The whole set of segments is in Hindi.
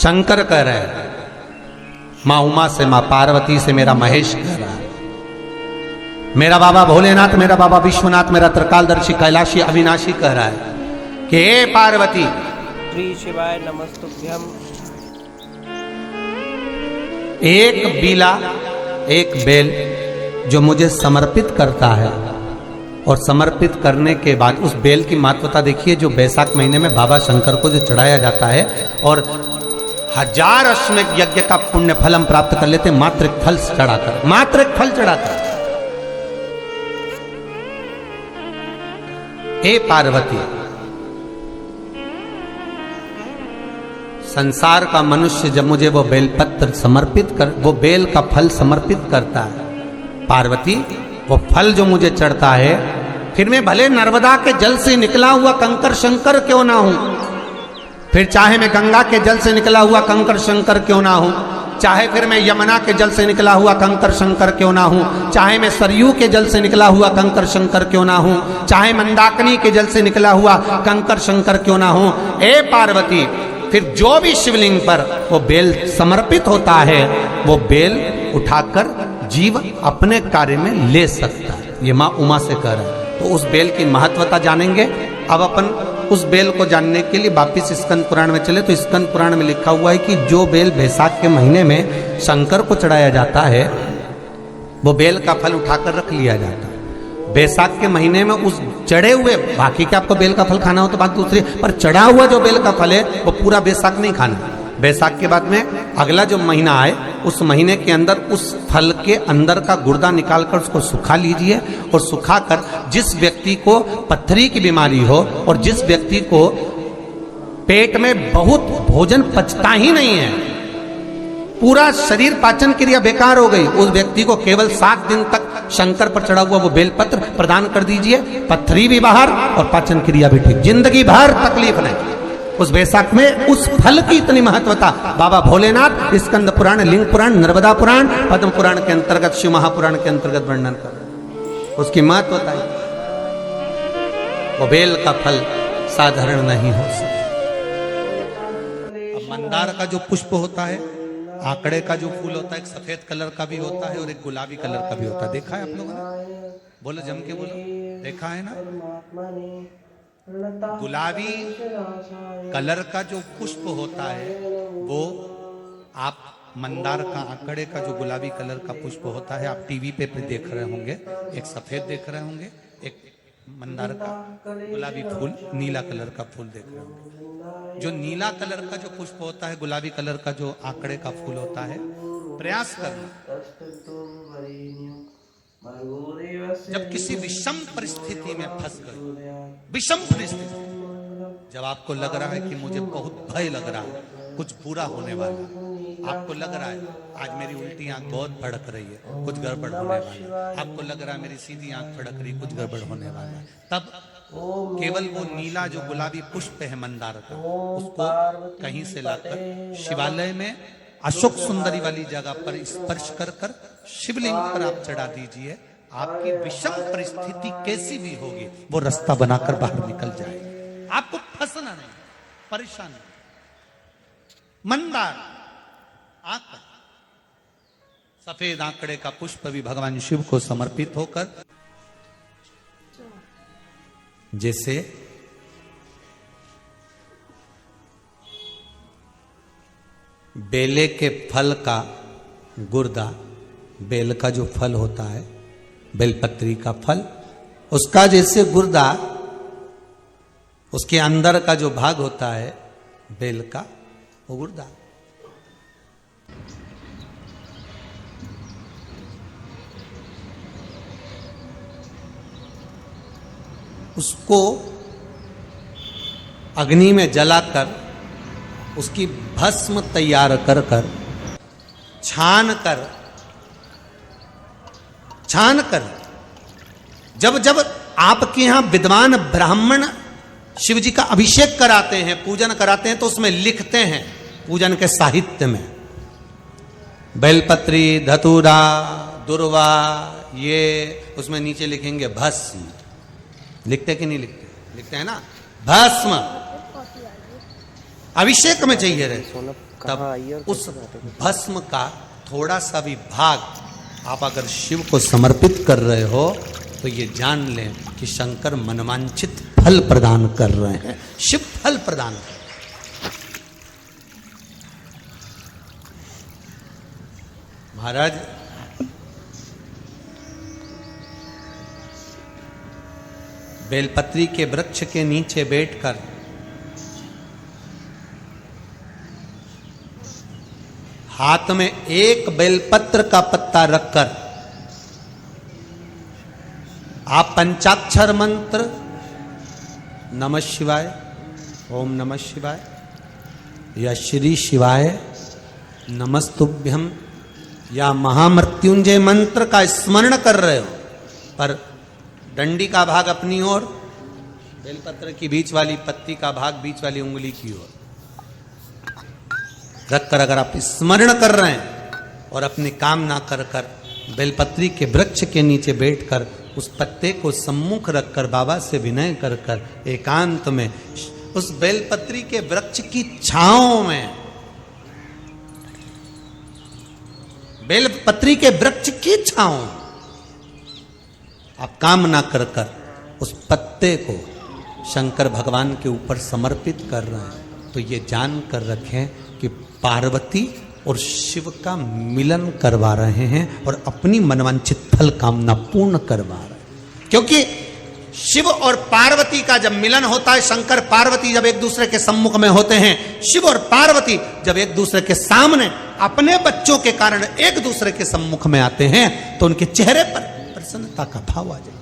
शंकर कह रहे हैं, मां उमा से, मां पार्वती से मेरा महेश कह रहा है, मेरा बाबा भोलेनाथ, मेरा बाबा विश्वनाथ, मेरा त्रिकालदर्शी कैलाशी अविनाशी कह रहा है कि हे पार्वती, श्री शिवाय नमस्तुभ्यम। एक बीला, एक बेल जो मुझे समर्पित करता है, और समर्पित करने के बाद उस बेल की महत्वता देखिए, जो बैसाख महीने में बाबा शंकर को जो चढ़ाया जाता है, और 1000 अश्वमेध यज्ञ का पुण्य फल हम प्राप्त कर लेते, मात्र एक फल चढ़ाकर, मात्र एक फल चढ़ाकर। हे पार्वती, संसार का मनुष्य जब मुझे वो बेलपत्र समर्पित कर, वो बेल का फल समर्पित करता है, पार्वती वो फल जो मुझे चढ़ता है, फिर मैं भले नर्मदा के जल से निकला हुआ कंकर शंकर क्यों ना हूं, फिर चाहे मैं गंगा के जल से निकला हुआ कंकर शंकर क्यों ना हूं, चाहे फिर मैं यमुना के जल से निकला हुआ कंकर शंकर क्यों ना हूं, चाहे मैं सरयू के जल से निकला हुआ कंकर शंकर क्यों ना हूं, चाहे मंदाकिनी के जल से निकला हुआ कंकर शंकर क्यों ना हूं, ए पार्वती, फिर जो भी शिवलिंग पर वो बेल समर्पित होता है, वो बेल उठाकर जीव अपने कार्य में ले सकता है। ये मां उमा से कह रहा है। तो उस बेल की महत्वता जानेंगे। अब अपन उस बेल को जानने के लिए वापिस स्कंद पुराण में चले, तो स्कंद पुराण में लिखा हुआ है कि जो बेल बैसाख के महीने में शंकर को चढ़ाया जाता है, वो बेल का फल उठाकर रख लिया जाता है। बैसाख के महीने में उस चढ़े हुए, बाकी के आपको बेल का फल खाना हो तो बात दूसरी, पर चढ़ा हुआ जो बेल का फल है वो पूरा बैसाख नहीं खाना। बैसाख के बाद में अगला जो महीना आए, उस महीने के अंदर उस फल के अंदर का गुर्दा निकालकर उसको सुखा लीजिए, और सुखाकर जिस व्यक्ति को पथरी की बीमारी हो और जिस व्यक्ति को पेट में बहुत भोजन पचता ही नहीं है, पूरा शरीर पाचन क्रिया बेकार हो गई, उस व्यक्ति को केवल 7 दिन तक शंकर पर चढ़ा हुआ वो बेलपत्र प्रदान कर दीजिए, पथरी भी बाहर और पाचन क्रिया भी ठीक, जिंदगी भर तकलीफ नहीं। उस बैसाख में उस फल की इतनी महत्वता बाबा भोलेनाथ स्कंद पुराण, लिंग पुराण, नर्मदा पुराण, पद्म पुराण के अंतर्गत, शिव महापुराण के अंतर्गत वर्णन कर, उसकी महत्वता है। वो बेल का फल साधारण नहीं हो सकता। अब मंदार का जो पुष्प होता है, आंकड़े का जो फूल होता है, एक सफेद कलर का भी होता है और एक गुलाबी कलर का भी होता है। देखा है आप लोगों ने? बोलो, जम के बोलो, देखा है ना? गुलाबी कलर का जो पुष्प होता है, वो आप मंदार का, आंकड़े का जो गुलाबी कलर का पुष्प होता है, आप टीवी पे देख रहे होंगे, एक सफेद देख रहे होंगे, एक मंदार का गुलाबी फूल, नीला कलर का फूल देख रहे होंगे। जो नीला कलर का जो पुष्प होता है, गुलाबी कलर का जो आंकड़े का फूल होता है, प्रयास करना, जब किसी विषम परिस्थिति में फंस गए, विषम परिस्थिति, जब आपको लग रहा है कि मुझे बहुत भय लग रहा है, कुछ बुरा होने वाला, आपको लग रहा है आज मेरी उल्टी आंख बहुत फड़क रही है, कुछ गड़बड़ होने वाला है, आपको लग रहा है मेरी सीधी आंख फड़क रही, कुछ गड़बड़ होने वाला है, तब केवल वो नीला जो गुलाबी पुष्प है मंदार का, उसको कहीं से लाकर शिवालय में अशोक सुंदरी वाली जगह पर स्पर्श कर कर शिवलिंग पर आप चढ़ा दीजिए। आपकी विषम परिस्थिति कैसी भी होगी, वो रास्ता बनाकर बाहर निकल जाएगी, आपको फंसना नहीं, परेशान नहीं। मंदार आंकड़ा, सफेद आंकड़े का पुष्प भी भगवान शिव को समर्पित होकर, जैसे बेले के फल का गुर्दा, बेल का जो फल होता है, बेलपत्री का फल, उसका जैसे गुर्दा, उसके अंदर का जो भाग होता है बेल का, वो गुर्दा, उसको अग्नि में जलाकर उसकी भस्म तैयार कर कर छान कर जब जब आपके यहां विद्वान ब्राह्मण शिव जी का अभिषेक कराते हैं, पूजन कराते हैं, तो उसमें लिखते हैं पूजन के साहित्य में, बेलपत्री, धतूरा, दुर्वा, ये उसमें नीचे लिखेंगे भस्म। लिखते कि नहीं लिखते? लिखते हैं ना, भस्म। अभिषेक में चाहिए रहे, सोना कहाँ आई और तब उस कैसे बातें करते? भस्म का थोड़ा सा भी भाग आप अगर शिव को समर्पित कर रहे हो तो ये जान लें कि शंकर मनवांछित फल प्रदान कर रहे हैं, शिव फल प्रदान कर रहे हैं। महाराज बेलपत्री के वृक्ष के नीचे बैठकर हाथ में एक बेलपत्र का पत्ता रखकर आप पंचाक्षर मंत्र नमः शिवाय, ओम नमः शिवाय या श्री शिवाय नमस्तुभ्यम या महामृत्युंजय मंत्र का स्मरण कर रहे हो, पर डंडी का भाग अपनी ओर, बेलपत्र की बीच वाली पत्ती का भाग बीच वाली उंगली की ओर रखकर अगर आप स्मरण कर रहे हैं और अपनी कामना कर कर बेलपत्री के वृक्ष के नीचे बैठकर उस पत्ते को सम्मुख रखकर बाबा से विनय कर कर एकांत में उस बेलपत्री के वृक्ष की छांव में, बेलपत्री के वृक्ष की छांव आप कामना कर कर उस पत्ते को शंकर भगवान के ऊपर समर्पित कर रहे हैं, तो ये जान कर रखें कि पार्वती और शिव का मिलन करवा रहे हैं और अपनी मनवांछित फल कामना पूर्ण करवा रहे हैं। क्योंकि शिव और पार्वती का जब मिलन होता है, शंकर पार्वती जब एक दूसरे के सम्मुख में होते हैं, शिव और पार्वती जब एक दूसरे के सामने अपने बच्चों के कारण एक दूसरे के सम्मुख में आते हैं, तो उनके चेहरे पर प्रसन्नता का भाव आ जाएगा।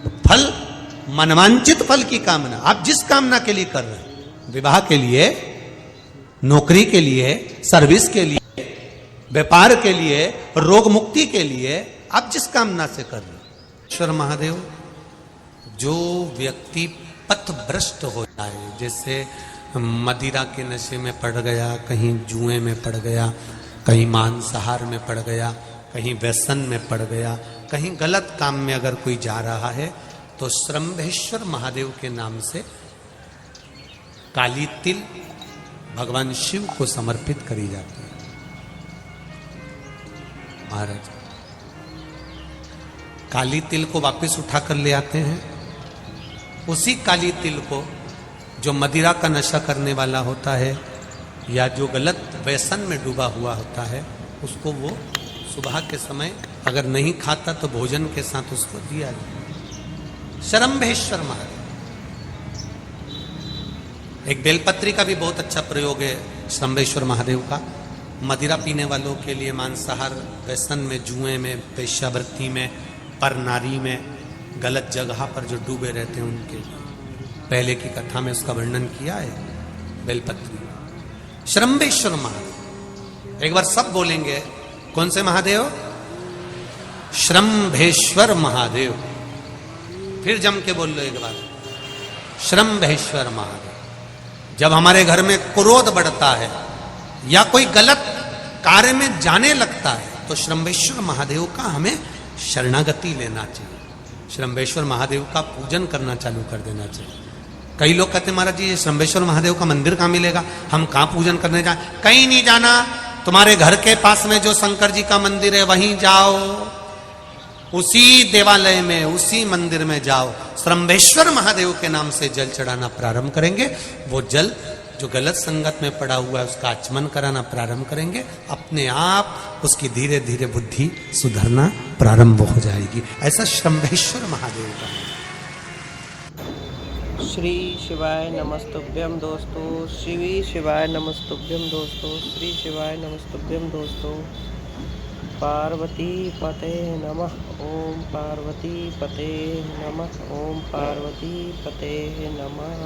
तो फल, मनवांछित फल की कामना आप जिस कामना के लिए कर रहे हैं, विवाह के लिए, नौकरी के लिए, सर्विस के लिए, व्यापार के लिए, रोग मुक्ति के लिए, आप जिस कामना से कर रहे हैं। ईश्वर महादेव, जो व्यक्ति पथभ्रष्ट हो जाए, जैसे मदिरा के नशे में पड़ गया, कहीं जुए में पड़ गया, कहीं मांसाहार में पड़ गया, कहीं व्यसन में पड़ गया, कहीं गलत काम में अगर कोई जा रहा है, तो श्रम्भेश्वर महादेव के नाम से काली तिल भगवान शिव को समर्पित करी जाती है। महाराज काली तिल को वापस उठाकर ले आते हैं, उसी काली तिल को जो मदिरा का नशा करने वाला होता है या जो गलत व्यसन में डूबा हुआ होता है, उसको वो सुबह के समय अगर नहीं खाता तो भोजन के साथ उसको दिया जाए। श्रम्भेश्वर महादेव। एक बेलपत्री का भी बहुत अच्छा प्रयोग है श्रम्भेश्वर महादेव का, मदिरा पीने वालों के लिए, मांसाहार, व्यसन में, जुए में, वेश्यावृत्ति में, पर नारी में, गलत जगह पर जो डूबे रहते हैं उनके, पहले की कथा में उसका वर्णन किया है। बेलपत्री, श्रम्भेश्वर महादेव। एक बार सब बोलेंगे, कौन से महादेव? श्रम्भेश्वर महादेव। फिर जम के बोल लो एक बार, श्रम्भेश्वर महादेव। जब हमारे घर में क्रोध बढ़ता है या कोई गलत कार्य में जाने लगता है, तो श्रम्भेश्वर महादेव का हमें शरणागति लेना चाहिए, श्रम्भेश्वर महादेव का पूजन करना चालू कर देना चाहिए। कई लोग कहते हैं महाराज जी ये श्रम्भेश्वर महादेव का मंदिर कहाँ मिलेगा, हम कहाँ पूजन करने जाए? कहीं नहीं जाना, तुम्हारे घर के पास में जो शंकर जी का मंदिर है वहीं जाओ, उसी देवालय में, उसी मंदिर में जाओ, श्रम्भेश्वर महादेव के नाम से जल चढ़ाना प्रारंभ करेंगे। वो जल जो गलत संगत में पड़ा हुआ है उसका आचमन कराना प्रारंभ करेंगे, अपने आप उसकी धीरे धीरे बुद्धि सुधरना प्रारंभ हो जाएगी। ऐसा श्रम्भेश्वर महादेव का। श्री शिवाय नमस्तुभ्यम दोस्तों, श्री शिवाय नमस्तुभ्यम दोस्तों, श्री शिवाय नमस्तुभ्यम दोस्तों। पार्वती पते नमः, ओम पार्वती पते नमः, ओम पार्वती पते नमः।